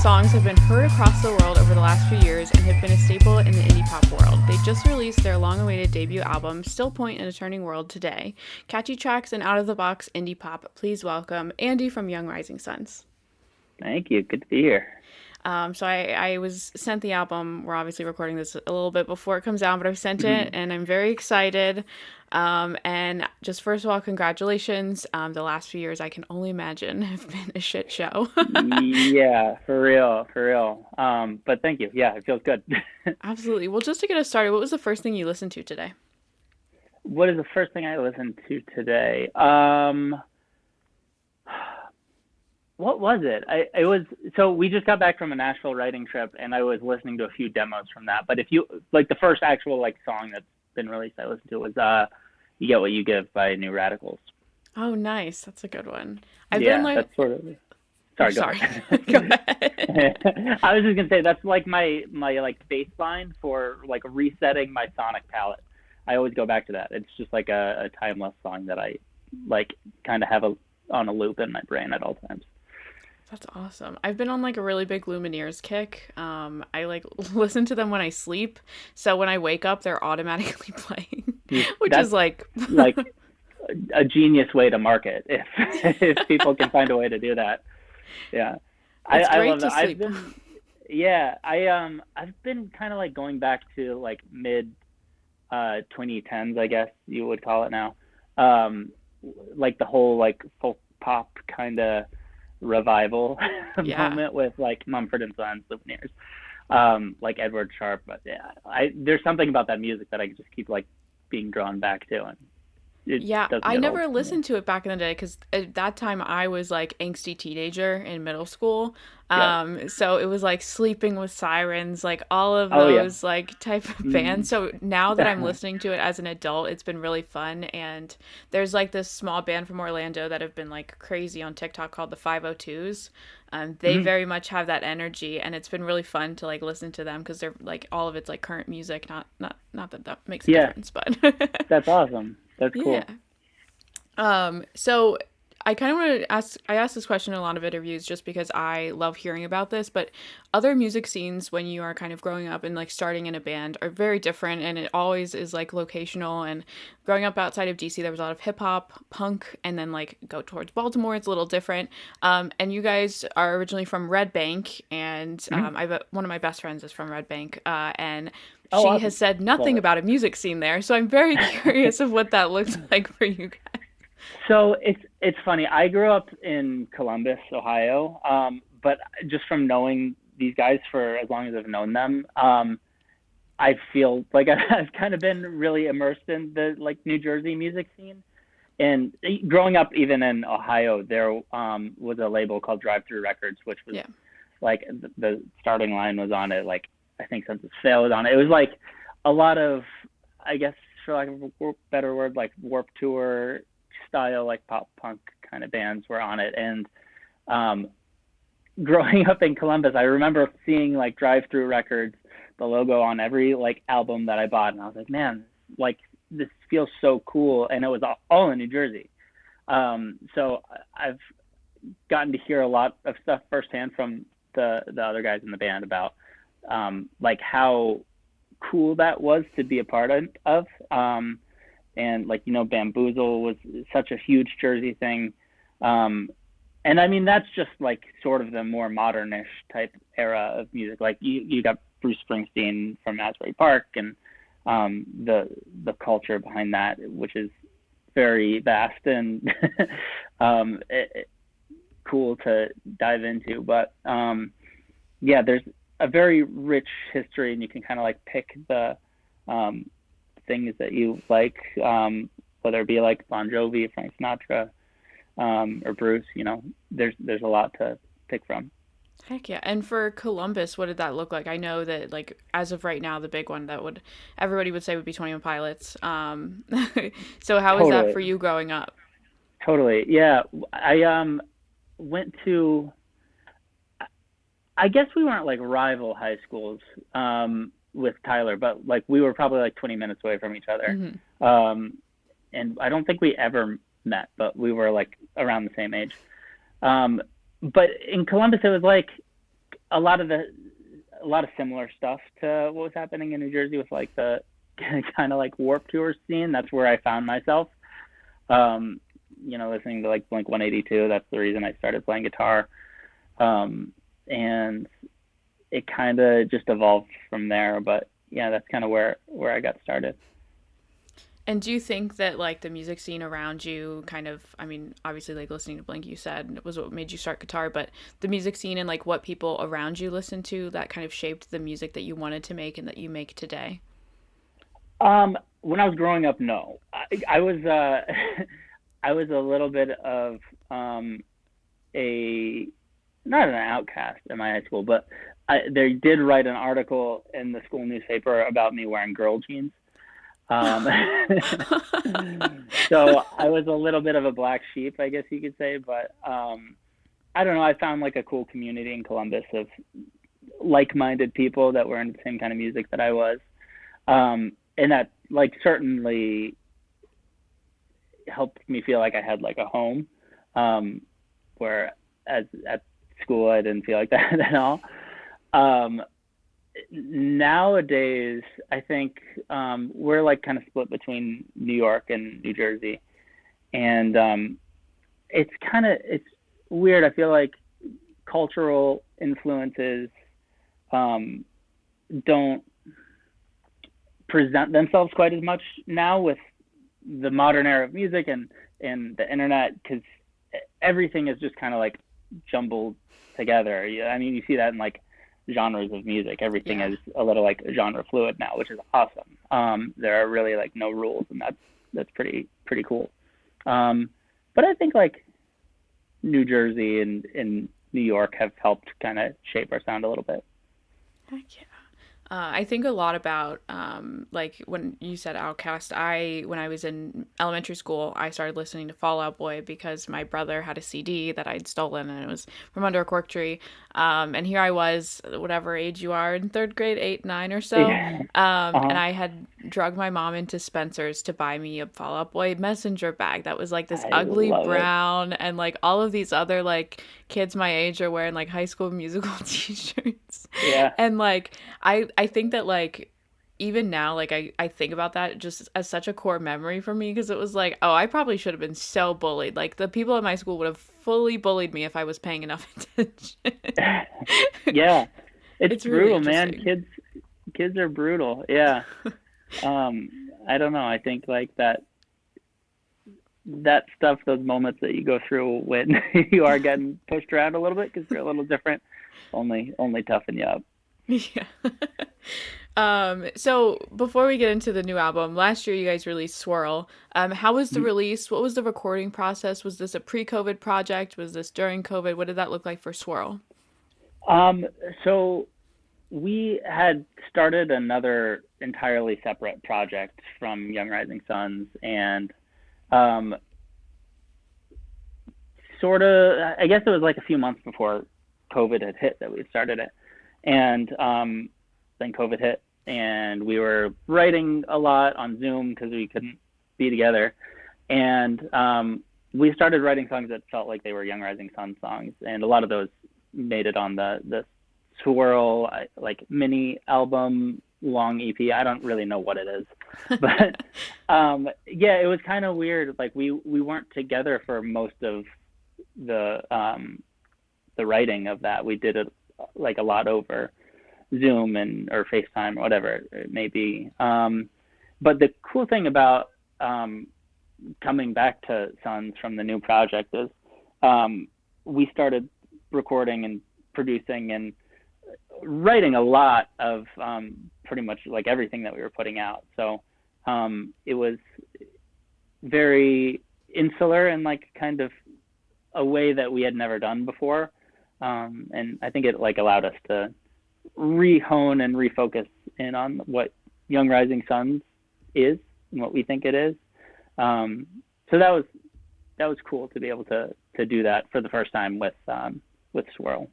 songs have been heard across the world over the last few years and have been a staple in the indie pop world. They just released their long-awaited debut album, Still Point in a Turning World, today. Catchy tracks and out-of-the-box indie pop. Please welcome Andy from Young Rising Suns. Thank you. Good to be here. I was sent the album. We're obviously recording this a little bit before it comes out, but I've sent it and I'm very excited. And just first of all, congratulations. The last few years, I can only imagine, have been a shit show. Yeah, for real, for real. But thank you. Yeah, it feels good. Absolutely. Well, just to get us started, what was the first thing you listened to today? What is the first thing I listened to today? What was it? It was so we just got back from a Nashville writing trip, and I was listening to a few demos from that. But if you like, the first actual like song that's been released I listened to was "You Get What You Give" by New Radicals. Oh, nice. That's a good one. I've been Yeah, like, that's sort of. oh, Sorry, go sorry. Go ahead. ahead. I was just gonna say that's like my like baseline for like resetting my sonic palette. I always go back to that. It's just like a timeless song that I like kind of have on a loop in my brain at all times. That's awesome. I've been on like a really big Lumineers kick. I like listen to them when I sleep. So when I wake up, they're automatically playing, which is That's like, like a genius way to market if if people can find a way to do that. Yeah. it's I great love to that. sleep. I've been kind of like going back to like mid 2010s, I guess you would call it now. Um like the whole like folk pop kind of revival Yeah. moment with like Mumford and Sons, Lumineers, like Edward Sharpe. But yeah, I there's something about that music that I just keep like being drawn back to, and it Yeah, doesn't I get old never for me. listened to it back in the day because at that time I was like angsty teenager in middle school. Yeah. So it was like Sleeping with Sirens, like all of Oh yeah. those like type of bands. Mm. So now that I'm listening to it as an adult, it's been really fun. And there's like this small band from Orlando that have been like crazy on TikTok called the 502s. They Mhm. very much have that energy, and it's been really fun to like listen to them because they're like all of it's like current music. Not that that makes a Yeah, difference, but that's awesome. That's yeah. cool. So I kind of want to ask, I asked this question in a lot of interviews just because I love hearing about this, but other music scenes when you are kind of growing up and like starting in a band are very different, and it always is like locational. And growing up outside of DC, there was a lot of hip hop, punk, and then like go towards Baltimore, it's a little different. And you guys are originally from Red Bank, and Mhm. one of my best friends is from Red Bank, and Oh, she has awesome. said Love nothing it. about a music scene there. So I'm very curious of what that looks like for you guys. So it's funny. I grew up in Columbus, Ohio, but just from knowing these guys for as long as I've known them, I feel like I've kind of been really immersed in the like New Jersey music scene. And growing up, even in Ohio, there was a label called Drive Through Records, which was Yeah. like the starting line was on it. Like I think Census Fail was on it. It was like a lot of, I guess, for lack of a better word, like Warp Tour style, like pop punk kind of bands were on it. And um, growing up in Columbus, I remember seeing like Drive Through Records, the logo on every like album that I bought, and I was like, man, like this feels so cool. And it was all in New Jersey. So I've gotten to hear a lot of stuff firsthand from the other guys in the band about like how cool that was to be a part of. And like Bamboozle was such a huge Jersey thing. Um, and I mean that's just like sort of the more modernish type era of music. Like you got Bruce Springsteen from Asbury Park, and the culture behind that, which is very vast and cool to dive into. But yeah, there's a very rich history, and you can kind of like pick the um, things that you like, whether it be like Bon Jovi, Frank Sinatra, or Bruce. There's a lot to pick from. Heck yeah. And for Columbus, what did that look like? I know that like as of right now, the big one that would everybody would say would be 21 Pilots. So how was that Totally, for you growing up? totally. Yeah, I went to. I guess we weren't like rival high schools with Tyler, but like we were probably like 20 minutes away from each other. Hmm. Um, and I don't think we ever met, but we were like around the same age. Um, but in Columbus, it was like a lot of the a lot of similar stuff to what was happening in New Jersey with like the kind of like Warp Tour scene. That's where I found myself. Um, listening to like Blink 182. That's the reason I started playing guitar. And it kind of just evolved from there. But yeah, that's kind of where I got started. And do you think that like the music scene around you kind of, I mean, obviously like listening to Blink you said was what made you start guitar, but the music scene and like what people around you listen to that kind of shaped the music that you wanted to make and that you make today? When I was growing up, no, I was I was a little bit of a not an outcast in my high school, but they did write an article in the school newspaper about me wearing girl jeans. Um, so I was a little bit of a black sheep, I guess you could say. But I don't know. I found like a cool community in Columbus of like-minded people that were into the same kind of music that I was, and that like certainly helped me feel like I had like a home. Um, where as at school I didn't feel like that at all. Um, Nowadays, I think we're like kind of split between New York and New Jersey, and it's weird. I feel like cultural influences um, don't present themselves quite as much now with the modern era of music and the internet because everything is just kind of like jumbled together. Yeah, I mean, you see that in like genres of music. Everything Yeah. is a little like genre fluid now, which is awesome. There are really like no rules, and that's pretty cool. Um, but I think like New Jersey and New York have helped kind of shape our sound a little bit. Heck yeah. I think a lot about like when you said Outcast. When I was in elementary school, I started listening to Fall Out Boy because my brother had a CD that I'd stolen and it was from under a cork tree. And here I was, whatever age you are in third grade, 8, 9 or so. Yeah. And Uh-huh. I had drugged my mom into Spencer's to buy me a Fall Out Boy messenger bag that was like this I ugly love it. brown, and like all of these other like kids my age are wearing like High School Musical t-shirts. Yeah. And like I think that like even now like I think about that just as such a core memory for me because it was like, oh, I probably should have been so bullied. Like the people in my school would have fully bullied me if I was paying enough attention. Yeah. It's It's really brutal, man. interesting. Kids are brutal. Yeah. I don't know. I think like that stuff, those moments that you go through when you are getting pushed around a little bit because you're a little different, only toughen you up. Yeah. So before we get into the new album, last year you guys released Swirl. How was the release? What was the recording process? Was this a pre-COVID project? Was this during COVID? What did that look like for Swirl? Um, so we had started another entirely separate project from Young Rising Suns, and um, sort of, I guess it was like a few months before COVID had hit that we had started it, and then COVID hit, and we were writing a lot on Zoom because we couldn't be together, and we started writing songs that felt like they were Young Rising Sun songs, and a lot of those made it on the Swirl like mini album long EP. I don't really know what it is, but yeah, it was kind of weird. Like we weren't together for most of the writing of that. We did it like a lot over Zoom and or FaceTime or whatever it may be. But the cool thing about coming back to Suns from the new project is we started recording and producing and writing a lot of pretty much like everything that we were putting out. So it was very insular and like kind of a way that we had never done before. And I think it like allowed us to rehone and refocus in on what Young Rising Suns is and what we think it is. So that was cool to be able to do that for the first time with Swirl.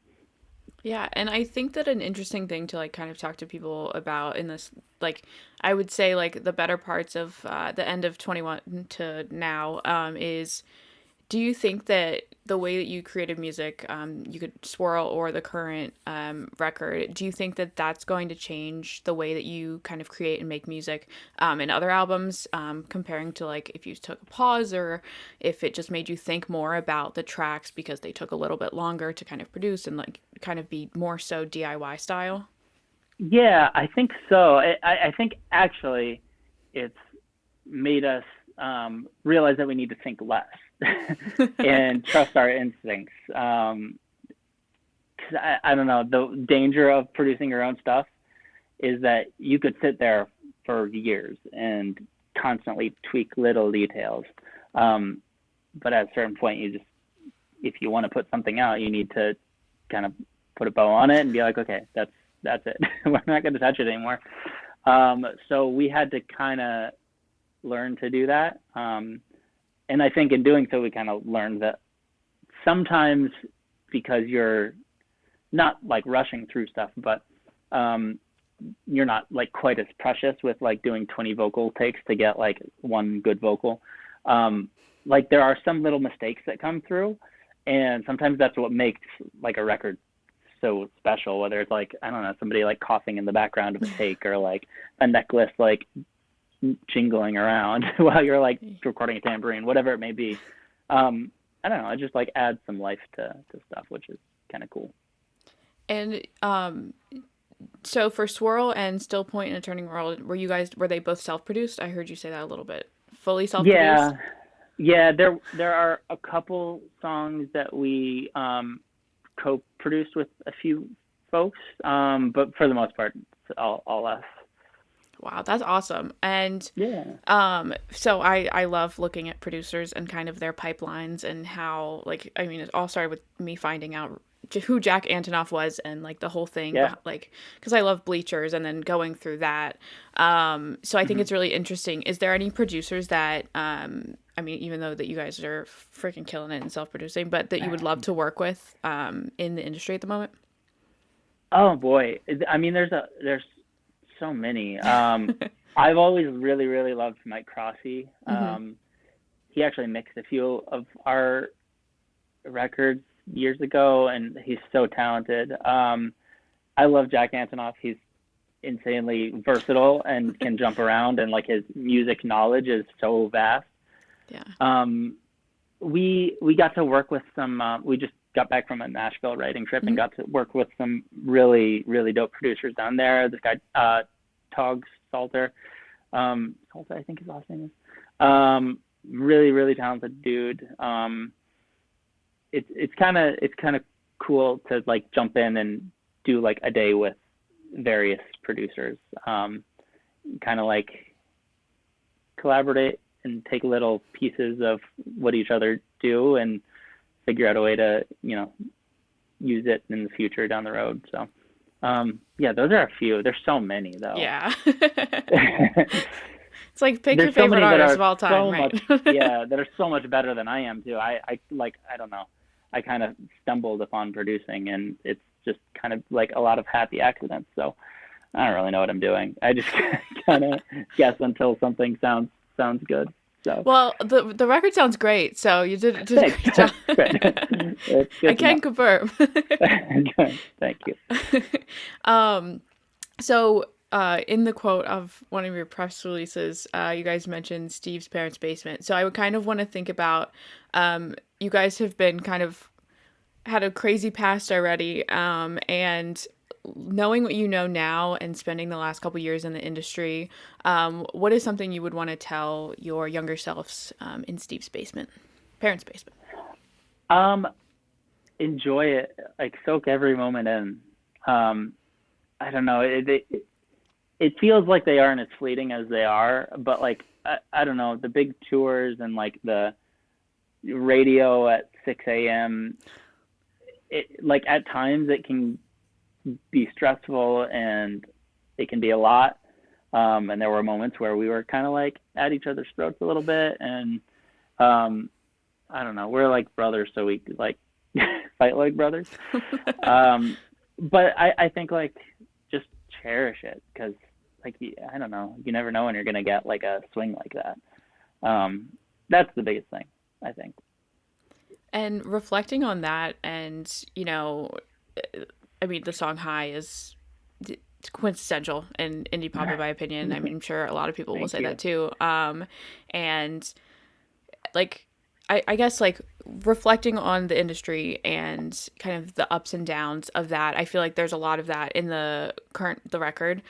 Yeah, and I think that an interesting thing to like kind of talk to people about in this, like, I would say like the better parts of the end of 21 to now is, do you think that the way that you created music, you could Swirl or the current record, do you think that that's going to change the way that you kind of create and make music in other albums, comparing to like if you took a pause or if it just made you think more about the tracks because they took a little bit longer to kind of produce and like kind of be more so DIY style? Yeah, I think so. I think actually it's made us realize that we need to think less and trust our instincts. 'Cause I don't know, the danger of producing your own stuff is that you could sit there for years and constantly tweak little details. Um, but at a certain point, if you want to put something out, you need to kind of put a bow on it and be like, okay, that's it. We're not going to touch it anymore. So we had to kind of learn to do that. And I think in doing so, we kind of learned that sometimes because you're not like rushing through stuff, but you're not like quite as precious with like doing 20 vocal takes to get like one good vocal. Like there are some little mistakes that come through, and sometimes that's what makes like a record so special, whether it's like, I don't know, somebody like coughing in the background of a take, or like a necklace like jingling around while you're like recording a tambourine, whatever it may be. I don't know, I just like add some life to stuff, which is kind of cool. And so for Swirl and Still Point and A Turning World, were they both self-produced? I heard you say that a little bit. Fully Yeah, self-produced? yeah, there are a couple songs that we co-produced with a few folks, but for the most part, it's all us. Wow, that's awesome. And Yeah. so I love looking at producers and kind of their pipelines and how, like, I mean, it all started with me finding out who Jack Antonoff was and like the whole thing, Yeah. like, because I love Bleachers and then going through that. So I think Hmm. it's really interesting. Is there any producers that, I mean, even though that you guys are freaking killing it and self-producing, but that you would love to work with in the industry at the moment? Oh boy, I mean, there's so many. I've always really loved Mike Crossy. Hmm. He actually mixed a few of our records years ago, and he's so talented. I love Jack Antonoff. He's insanely versatile and can jump around, and like his music knowledge is so vast. Yeah. Um, we got to work with some. We just got back from a Nashville writing trip and Hmm. got to work with some really dope producers down there. This guy, Tog Salter, Salter, I think his last name is. Really talented dude. It's kind of cool to like jump in and do like a day with various producers. Kind of like collaborate and take little pieces of what each other do and figure out a way to, use it in the future down the road. So, yeah, those are a few. There's so many though. Yeah. It's like pick your There's so favorite many that artist are of all time, so right? much, yeah, that are so much better than I am too. I don't know. I kind of stumbled upon producing, and it's just kind of like a lot of happy accidents. So I don't really know what I'm doing. I just kind of guess until something sounds good. So Well, the record sounds great, so you did a thanks. great job. Good. It's I good to can know. confirm. Thank you. Um, so in the quote of one of your press releases, you guys mentioned Steve's parents' basement. So I would kind of want to think about, you guys have been kind of had a crazy past already, and knowing what you know now and spending the last couple years in the industry, what is something you would want to tell your younger selves in Steve's basement, parents' basement? Um, Enjoy it. Like soak every moment in. Um, I don't know. It feels like they aren't as fleeting as they are, but like I don't know, the big tours and like the radio at 6 a.m. It like at times it can be stressful and it can be a lot. And there were moments where we were kind of like at each other's throats a little bit, and um, I don't know, we're like brothers, so we like fight like brothers. But I think like just cherish it because like I don't know, you never know when you're gonna get like a swing like that. That's the biggest thing, I think. And reflecting on that, and I mean, the song "High" is quintessential in indie pop, in my opinion. I mean, I'm sure a lot of people will Thank say you. that too. And like, I guess like reflecting on the industry and kind of the ups and downs of that, I feel like there's a lot of that in the record.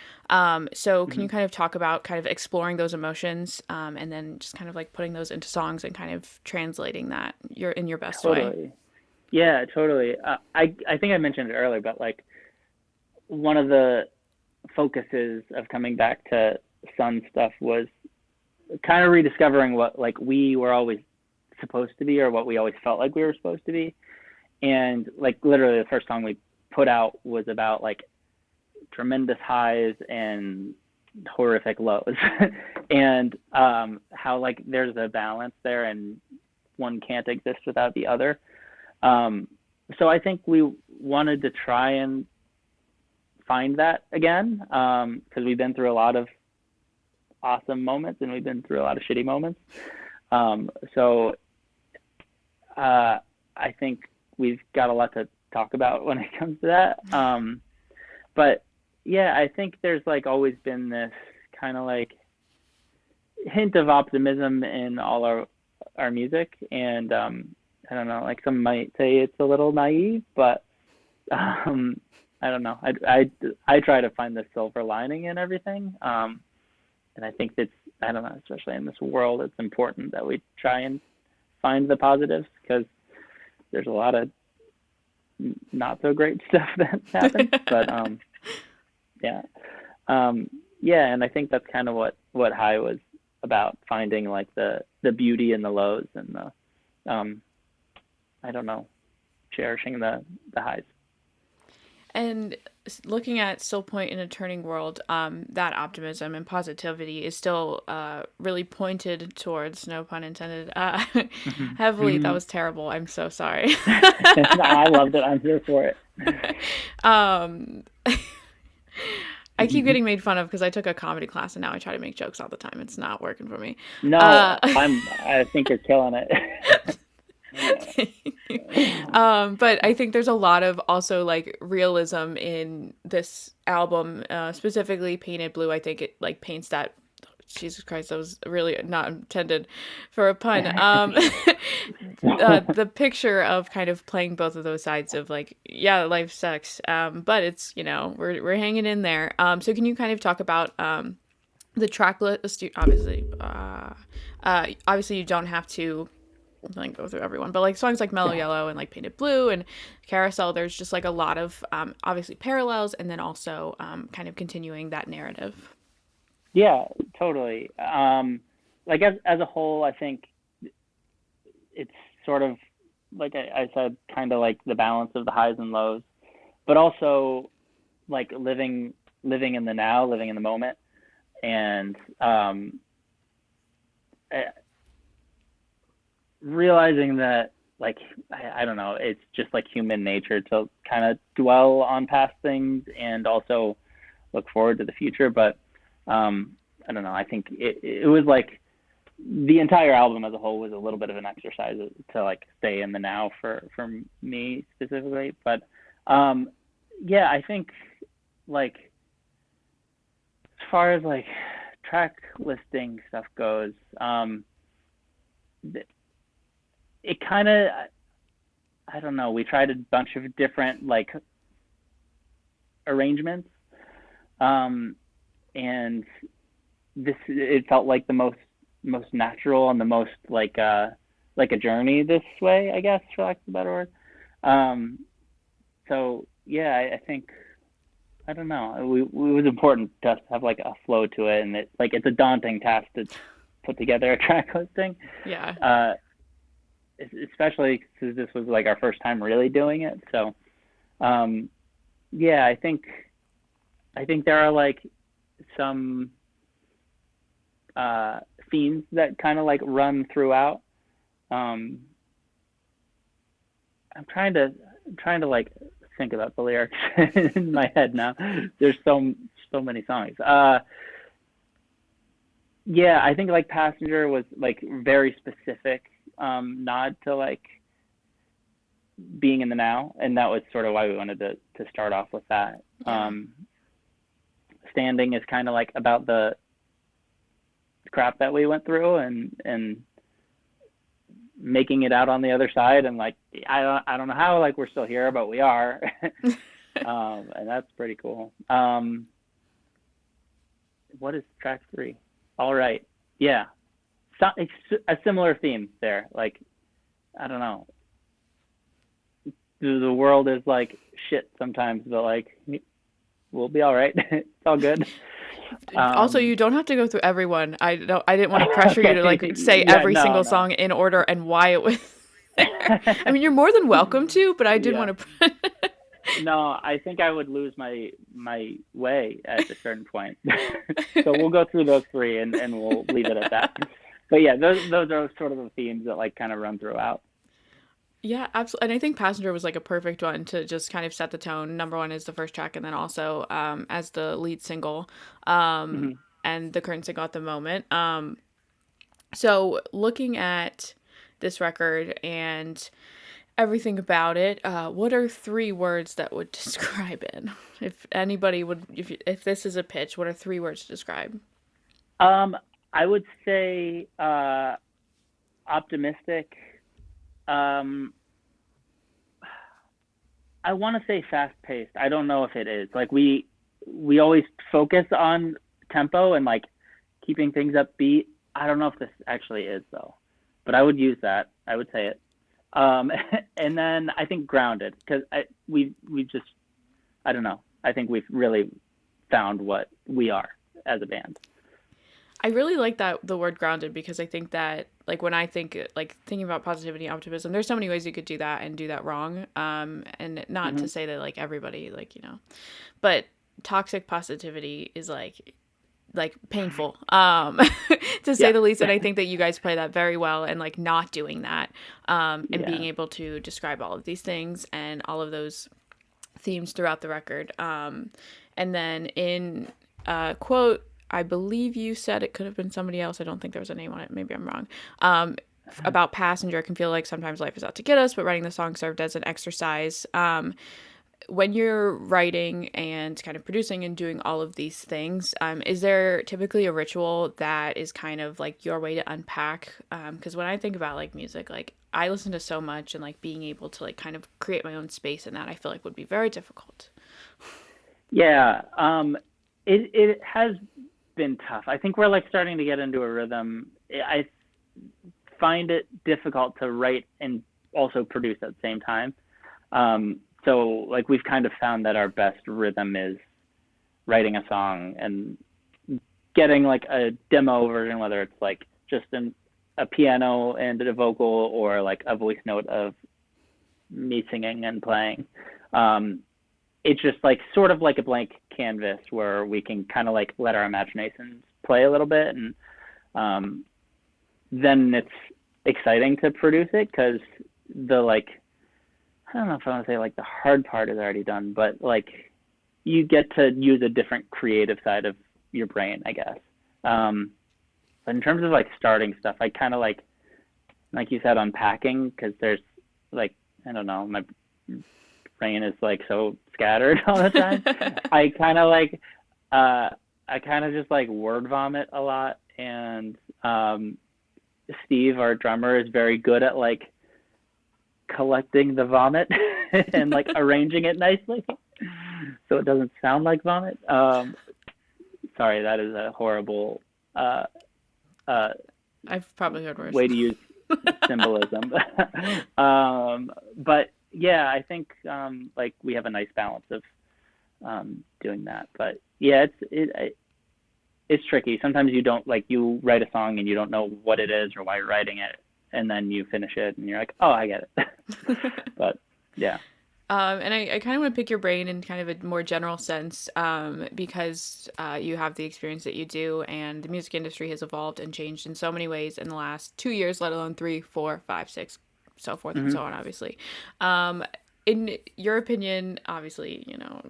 So can Hmm. you kind of talk about kind of exploring those emotions, and then just kind of like putting those into songs and kind of translating that in your best way? Totally. Yeah, totally. I think I mentioned it earlier, but like one of the focuses of coming back to Sun stuff was kind of rediscovering what like we were always supposed to be, or what we always felt like we were supposed to be. And like literally the first song we put out was about like tremendous highs and horrific lows. And how like there's a balance there, and one can't exist without the other. um so I think we wanted to try and find that again, because we've been through a lot of awesome moments and we've been through a lot of shitty moments. So I think we've got a lot to talk about when it comes to that. But yeah, I think there's like always been this kind of like hint of optimism in all our music, and I don't know, like some might say it's a little naive, but um, I don't know. I try to find the silver lining in everything, and I think that's, I don't know, especially in this world, it's important that we try and find the positives, because there's a lot of not so great stuff that happens. But yeah, yeah, and I think that's kind of what High was about, finding like the beauty in the lows, and the I don't know, cherishing the highs. And looking at Still Point in a Turning World, that optimism and positivity is still really pointed towards, no pun intended, heavily. That was terrible. I'm so sorry. I loved it. I'm here for it. um, I keep getting made fun of because I took a comedy class and now I try to make jokes all the time. It's not working for me. No, Uh, I think you're killing it. but I think there's a lot of also like realism in this album, specifically Painted Blue. I think it like paints that. Jesus Christ, that was really not intended for a pun. The picture of kind of playing both of those sides of like, yeah, life sucks, but it's we're hanging in there. So can you kind of talk about the track list? Obviously you don't have to like go through everyone, but like songs like Mellow Yellow and like Painted Blue and Carousel, there's just like a lot of obviously parallels, and then also kind of continuing that narrative. Yeah, totally. Like as a whole, I think it's sort of like I said, kind of like the balance of the highs and lows, but also like living in the now, living in the moment, and eh, realizing that like I don't know, it's just like human nature to kind of dwell on past things and also look forward to the future. But I don't know. I think it was like the entire album as a whole was a little bit of an exercise to like stay in the now for me specifically. But um, yeah, I think like as far as like track listing stuff goes, it kind of, I don't know. We tried a bunch of different like arrangements, um, and this it felt like the most natural and the most like a journey this way, I guess, for lack of a better word. Um, so yeah, I think I don't know. It was important to us to have like a flow to it, and it's a daunting task to put together a track listing, Yeah. uh, especially because this was like our first time really doing it. So um, yeah, I think there are like some uh, themes that kind of like run throughout. Um, I'm trying to like think about the lyrics in my head now. There's so many songs. Yeah, I think like Passenger was like very specific nod to like being in the now, and that was sort of why we wanted to start off with that. Yeah. Standing is kind of like about the crap that we went through, and making it out on the other side, and like I don't know how, like we're still here, but we are. And that's pretty cool. What is track 3? All right. Yeah. So, a similar theme there. Like, I don't know. The world is like shit sometimes, but like we'll be all right. It's all good. Also, you don't have to go through everyone. I didn't want to pressure you to like say Yeah, every no, single no. song in order and why it was. I mean, you're more than welcome to, but I did Yeah. want to. No, I think I would lose my way at a certain point. So we'll go through those 3, and we'll leave it at that. But yeah, those are sort of the themes that like kind of run throughout. Yeah, absolutely. And I think Passenger was like a perfect one to just kind of set the tone. Number one is the first track, and then also as the lead single, Hmm. and the current single at the moment. So looking at this record and everything about it, what are 3 words that would describe it? If anybody would, if this is a pitch, what are 3 words to describe? Um, I would say optimistic. Um, I want to say fast paced. I don't know if it is. Like we always focus on tempo and like keeping things upbeat. I don't know if this actually is though, but I would use that. I would say it. Um, and then I think grounded, because we just, I don't know. I think we've really found what we are as a band. I really like that the word grounded because I think that like when I think like thinking about positivity and optimism, there's so many ways you could do that and do that wrong. And not Hmm. to say that like everybody like but toxic positivity is like painful to say Yeah. the least, and I think that you guys play that very well, and like not doing that and being Yeah. able to describe all of these things and all of those themes throughout the record. And then in quote, I believe you said it could have been somebody else. I don't think there was a name on it. Maybe I'm wrong. About Passenger, it can feel like sometimes life is out to get us, but writing the song served as an exercise. When you're writing and kind of producing and doing all of these things, is there typically a ritual that is kind of like your way to unpack? Because when I think about like music, like I listen to so much, and like being able to like kind of create my own space in that, I feel like would be very difficult. Yeah. It has been tough. I think we're like starting to get into a rhythm. I find it difficult to write and also produce at the same time. So like we've kind of found that our best rhythm is writing a song and getting like a demo version, whether it's like just a piano and a vocal, or like a voice note of me singing and playing. Um, it's just like sort of like a blank canvas where we can kind of like let our imaginations play a little bit, and um, then it's exciting to produce it, because the like, I don't know if I want to say like the hard part is already done, but like you get to use a different creative side of your brain, I guess. Um, but in terms of like starting stuff, I kind of like you said, unpacking, because there's like, I don't know, my brain is like so scattered all the time. I kind of like, uh, I kind of just like word vomit a lot, and Steve, our drummer, is very good at like collecting the vomit and like arranging it nicely so it doesn't sound like vomit. Sorry, that is a horrible uh, uh, I've probably heard worse. way to use symbolism. But yeah, I think like we have a nice balance of doing that. But yeah, it's tricky. Sometimes you don't, like, you write a song and you don't know what it is or why you're writing it, and then you finish it and you're like, oh, I get it. But yeah. And I kind of want to pick your brain in kind of a more general sense, because you have the experience that you do, and the music industry has evolved and changed in so many ways in the last 2 years, let alone 3, 4, 5, 6, so forth and Hmm. so on, obviously. Um, in your opinion, obviously,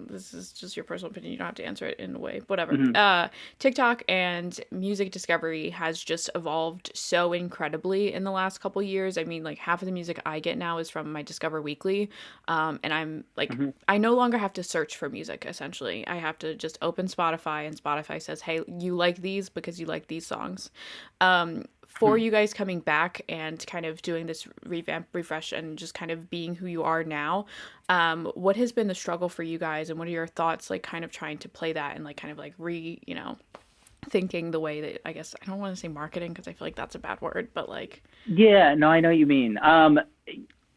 this is just your personal opinion. You don't have to answer it in a way, whatever. Hmm. TikTok and music discovery has just evolved so incredibly in the last couple years. I mean, like half of the music I get now is from my Discover Weekly. And I'm like, Hmm. I no longer have to search for music, essentially. I have to just open Spotify and Spotify says, hey, you like these because you like these songs. For you guys coming back and kind of doing this revamp, refresh, and just kind of being who you are now, what has been the struggle for you guys, and what are your thoughts, like, kind of trying to play that and, like, kind of, like, thinking the way that, I guess, I don't want to say marketing because I feel like that's a bad word, but, like, Yeah, no, I know what you mean.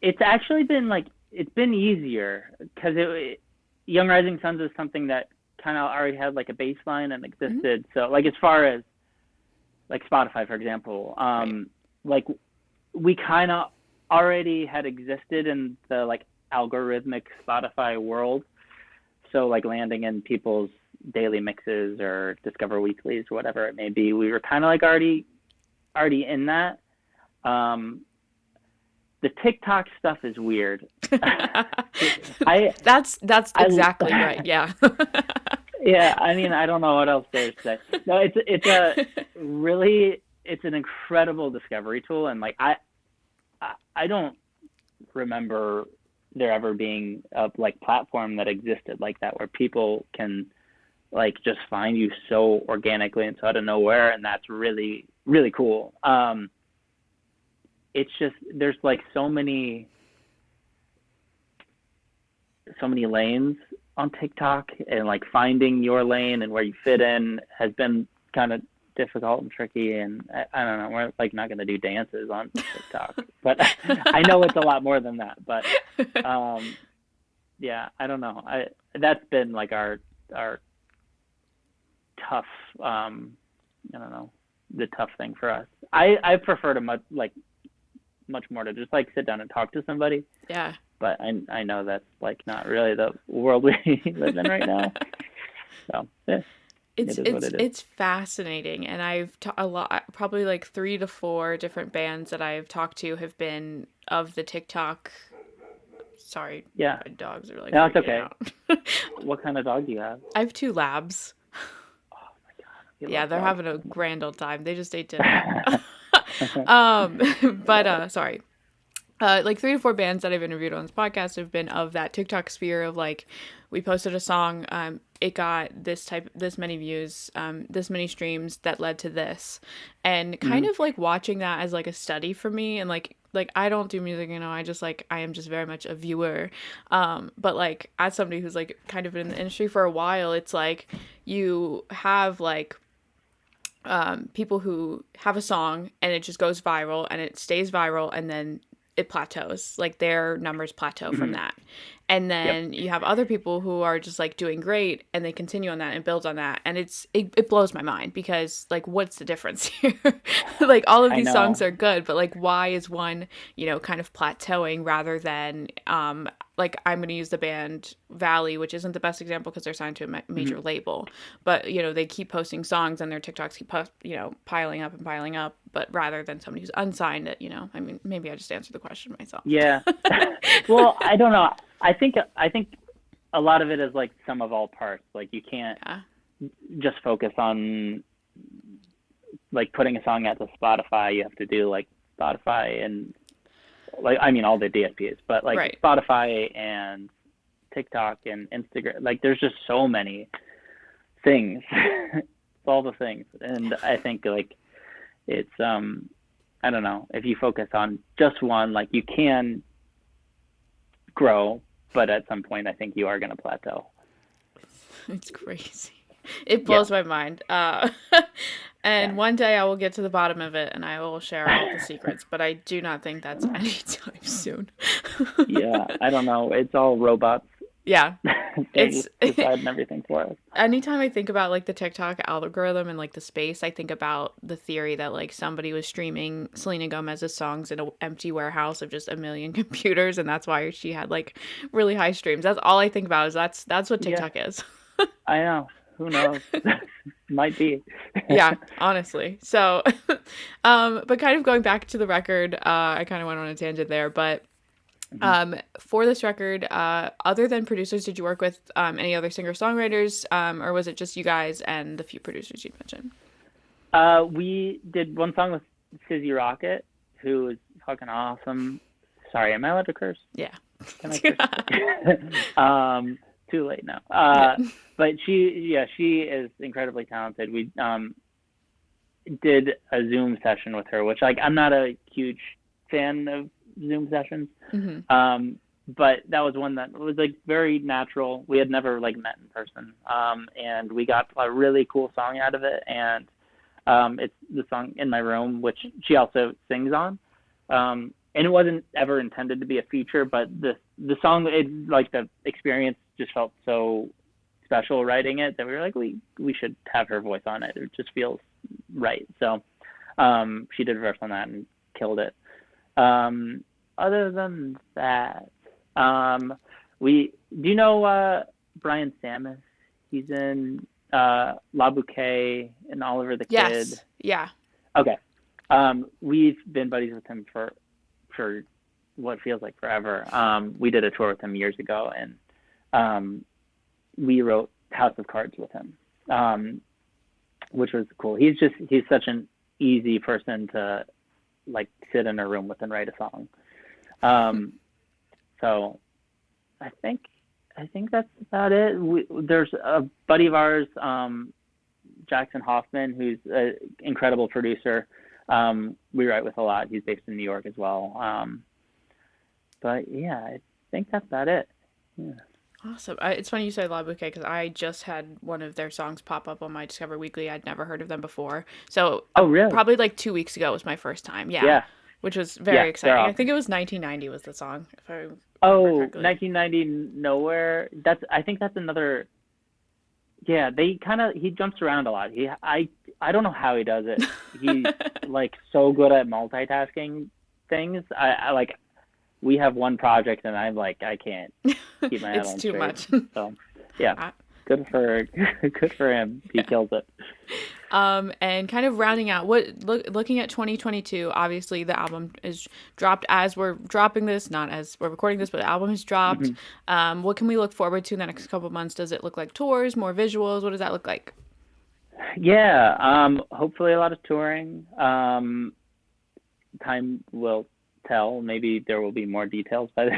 It's actually been like it's been easier because Young Rising Suns is something that kind of already had like a baseline and mhm, existed. So like as far as like Spotify, for example, right. like we kind of already had existed in the like algorithmic Spotify world. So like landing in people's daily mixes or Discover Weeklies, whatever it may be, we were kind of like already in that. Um, the TikTok stuff is weird. I That's exactly right. I Yeah. yeah, I mean I don't know what else there is to say. No, it's an incredible discovery tool, and like I don't remember there ever being a like platform that existed like that where people can like just find you so organically and so out of nowhere, and that's really cool. It's just there's like so many lanes on TikTok, and like finding your lane and where you fit in has been kind of difficult and tricky. And I don't know, we're like not going to do dances on TikTok, but I know it's a lot more than that. But um, yeah, I don't know. I That's been like our tough. I don't know, the tough thing for us. I prefer to much more to just like sit down and talk to somebody, Yeah. but I know that's like not really the world we live in right now. So yeah, It's it is what it's it is. it's fascinating, and a lot, probably like 3 to 4 different bands that I've talked to have been of the TikTok. Sorry, Yeah, my dogs are like no, it's freaking okay. out. What kind of dog do you have? I have 2 labs. Oh my god, you Yeah, love they're dogs having a so grand old time. They just ate dinner. much. But Love it. sorry. Like 3 to 4 bands that I've interviewed on this podcast have been of that TikTok sphere of like, we posted a song, it got this many views, this many streams that led to this, and kind Hmm. of like watching that as like a study for me, and like I don't do music, I just like I am just very much a viewer, but like as somebody who's like kind of been in the industry for a while, it's like you have like people who have a song and it just goes viral and it stays viral and then it plateaus. Like their numbers plateau from Hmm. that. And Yep, then you have other people who are just like doing great and they continue on that and build on that. And it blows my mind because like what's the difference here? Like all of I these songs know. are good, but like why is one, kind of plateauing rather than like I'm going to use the band Valley, which isn't the best example because they're signed to a major Hmm. label, but they keep posting songs and their TikToks keep piling up and piling up. But rather than somebody who's unsigned, I mean, maybe I just answered the question myself. Yeah. Well, I don't know. I think a lot of it is like some of all parts. Like you can't Yeah. just focus on like putting a song out to Spotify. You have to do like Spotify and like I mean all the DSPs, but like Right. Spotify and TikTok and Instagram. Like there's just so many things. It's all the things, and I think like it's I don't know, if you focus on just one, like you can grow, but at some point I think you are going to plateau. It's crazy. It Yeah. blows my mind. Yeah. And one day I will get to the bottom of it and I will share all the secrets, but I do not think that's anytime soon. Yeah, I don't know. It's all robots. Yeah. They're It's just deciding everything for us. anytime I think about like the TikTok algorithm and like the space, I think about the theory that like somebody was streaming Selena Gomez's songs in an empty warehouse of just a million computers, and that's why she had like really high streams. That's all I think about is that's what Yeah, TikTok is. I know. Who knows? Might be. Yeah, honestly. So, but kind of going back to the record, I kind of went on a tangent there, but Hmm. For this record, other than producers, did you work with any other singer-songwriters, or was it just you guys and the few producers you mentioned? We did one song with Fizzy Rocket, who is fucking awesome. Sorry, am I allowed to curse? Yeah. Can I curse? Too late now. Yeah. But she is incredibly talented. We did a Zoom session with her, which like I'm not a huge fan of Zoom sessions. Hmm. But that was one that was like very natural. We had never like met in person. And we got a really cool song out of it. And it's the song In My Room, which she also sings on. And it wasn't ever intended to be a feature, but the song, it like the experience just felt so special writing it that we were like, we should have her voice on it. It just feels right. So she did a verse on that and killed it. Other than that, we do you know Brian Samus? He's in La Bouquet and Oliver the Kid. Yes. Yeah. Okay. We've been buddies with him for what feels like forever. We did a tour with him years ago, and we wrote House of Cards with him, which was cool. He's such an easy person to like sit in a room with and write a song. So I think that's about it. There's a buddy of ours, Jackson Hoffman, who's an incredible producer. We write with a lot. He's based in New York as well. But yeah, I think that's about it. Yeah. Awesome. It's funny you say La Bouquet because I just had one of their songs pop up on my Discover Weekly. I'd never heard of them before. So Oh, really? probably like 2 weeks ago was my first time. Yeah. Yeah. Which was Yeah, very they're exciting. I awesome. think it was 1990 was the song, if I remember Oh, correctly. 1990 Nowhere. I think that's another. Yeah, he jumps around a lot. I don't know how he does it. He's like so good at multitasking things. I like we have one project and I'm like I can't keep my head It's on too straight. much. So yeah, I- good for him. He kills it. And kind of rounding out looking at 2022, obviously the album is dropped as we're dropping this, not as we're recording this, but the album is dropped. What can we look forward to in the next couple of months? Does it look like tours, more visuals? What does that look like? Yeah, hopefully a lot of touring. Time will tell. Maybe there will be more details by the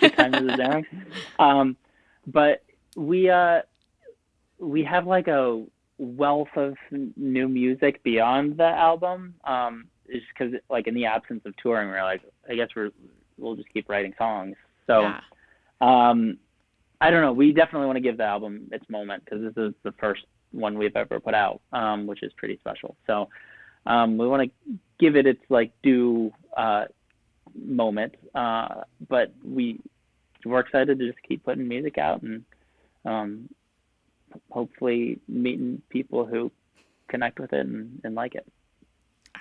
time this is airing. But we have like a wealth of new music beyond the album. Just because like in the absence of touring, we're like, I guess we'll just keep writing songs. So, Yeah. I don't know. We definitely want to give the album its moment because this is the first one we've ever put out, which is pretty special. So, we want to give it its like due moment. But we're excited to just keep putting music out and hopefully meeting people who connect with it and like it.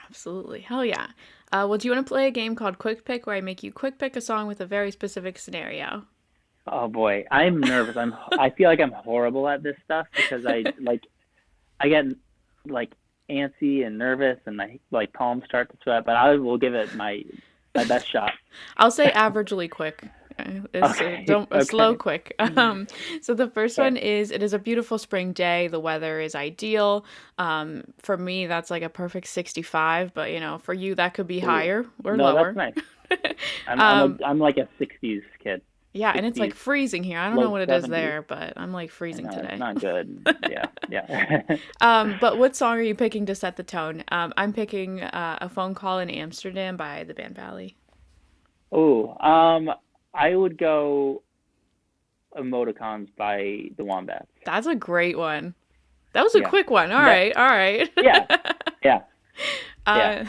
Absolutely. Hell yeah. Well, do you want to play a game called Quick Pick where I make you quick pick a song with a very specific scenario? Oh boy, I'm nervous. I feel like I'm horrible at this stuff because I get like antsy and nervous and my like palms start to sweat, but I will give it my best shot. I'll say averagely quick. Okay. Slow Okay. quick. So the first Okay. one is it is a beautiful spring day. The weather is ideal. For me, that's like a perfect 65, but for you, that could be Ooh. higher or No, that's lower. nice. Um, I'm like a 60s kid. yeah, and it's like 60s, freezing here. I don't know low what it is 70s. there, but I'm like I freezing know it's today. not good. Yeah, yeah. But what song are you picking to set the tone? I'm picking A Phone Call in Amsterdam by the band Valley. Oh, I would go Emoticons by the Wombats. That's a great one. That was a Yeah. quick one. All That, right, all right. yeah, yeah, yeah. Uh,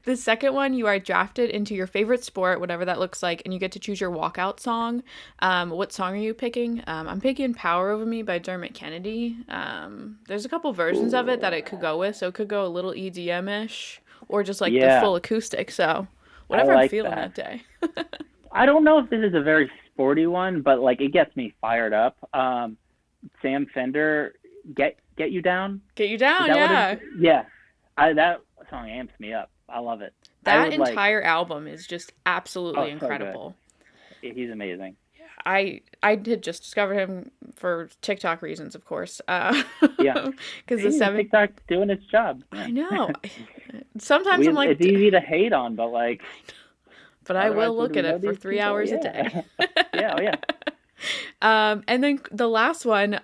the second one, you are drafted into your favorite sport, whatever that looks like, and you get to choose your walkout song. What song are you picking? I'm picking Power Over Me by Dermot Kennedy. There's a couple versions of it that it could go with, so it could go a little EDM-ish or just like the Yeah, full acoustic. So I whatever I'm like feeling that. that day. I don't know if this is a very sporty one, but like it gets me fired up. Sam Fender, get you down. Get you Is down, that what yeah. it? Yeah, that song amps me up. I love it. I That would like. entire album is just Oh, absolutely so good. incredible. He's amazing. I did just discover him for TikTok reasons, of course. Yeah. Because the See, seven, TikTok's doing its job. Yeah. I know. Sometimes I'm like, It's easy to hate on, but like but I otherwise will would look we at know it for these three people? hours a Yeah. day. Yeah, oh yeah. And then the last one,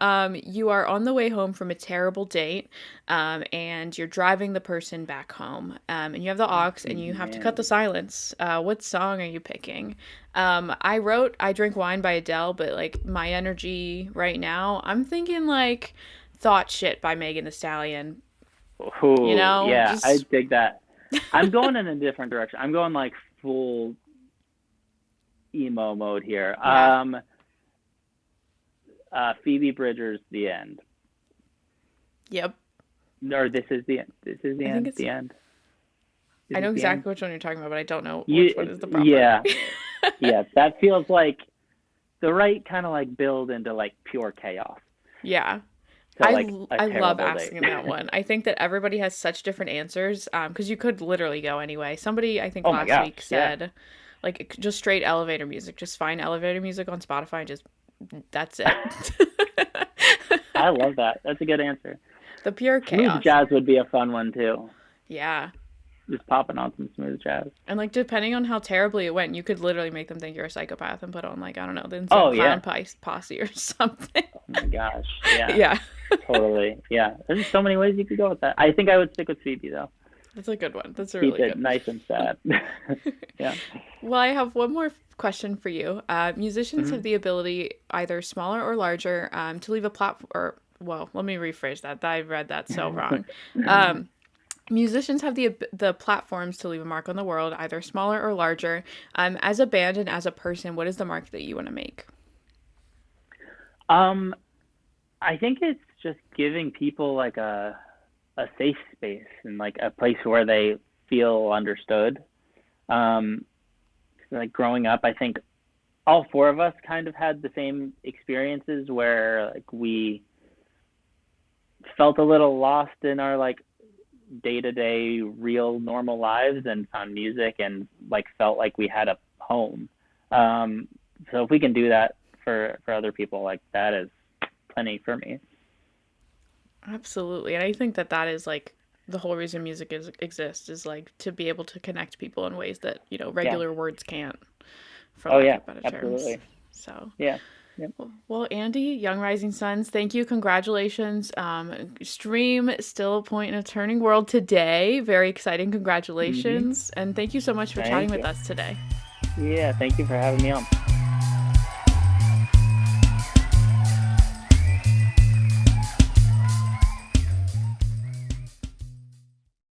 you are on the way home from a terrible date, and you're driving the person back home, and you have the aux, and you have to cut the Man. silence. What song are you picking? I wrote "I Drink Wine" by Adele, but like my energy right now, I'm thinking like "Thought Shit" by Megan Thee Stallion. You Oh, know, yeah, I just dig that. I'm going in a different direction. I'm going like full emo mode here. yeah. Phoebe Bridgers, The End. Yep. Or This Is the End. This is the I think end. it's. The end. This I is know the end. exactly which one you're talking about, but I don't know which one You, is the proper. yeah, yeah. That feels like the right kind of like build into like pure chaos. Yeah. So like a I love terrible date. asking that one. I think that everybody has such different answers because you could literally go anyway. Somebody I think Oh my last gosh, week yeah. said like just straight elevator music. Just find elevator music on Spotify and just that's it. I love that. That's a good answer. The pure Smooth chaos. jazz would be a fun one too. Yeah. Just popping on some smooth jazz. And like depending on how terribly it went, you could literally make them think you're a psychopath and put on like I don't know, the insane Oh clown yeah. posse or something. Oh my gosh. Yeah. Yeah. Totally. Yeah. There's so many ways you could go with that. I think I would stick with Phoebe though. That's a good one. That's a Keep really it good one. nice and sad. Yeah. Well, I have one more question for you. Musicians Hmm. have the ability, either smaller or larger, to leave a platform. Or, well, let me rephrase that. I read that so wrong. Um, musicians have the platforms to leave a mark on the world, either smaller or larger. As a band and as a person, what is the mark that you want to make? um, I think it's just giving people like a safe space and like a place where they feel understood. Um, like growing up, I think all four of us kind of had the same experiences where like we felt a little lost in our like day-to-day real normal lives and found music and like felt like we had a home. So if we can do that for other people, like that is plenty for me. Absolutely. And I think that that is like the whole reason music exists is like to be able to connect people in ways that, Yeah. regular words can't, for Oh lack yeah, of better terms. absolutely. So. Yeah. Yeah. Well, Andy, Young Rising Suns, thank you. Congratulations. Stream still a point in a turning world today. Very exciting. Hmm. Congratulations. And thank you so much for chatting Thank with you. us today. Yeah, thank you for having me on.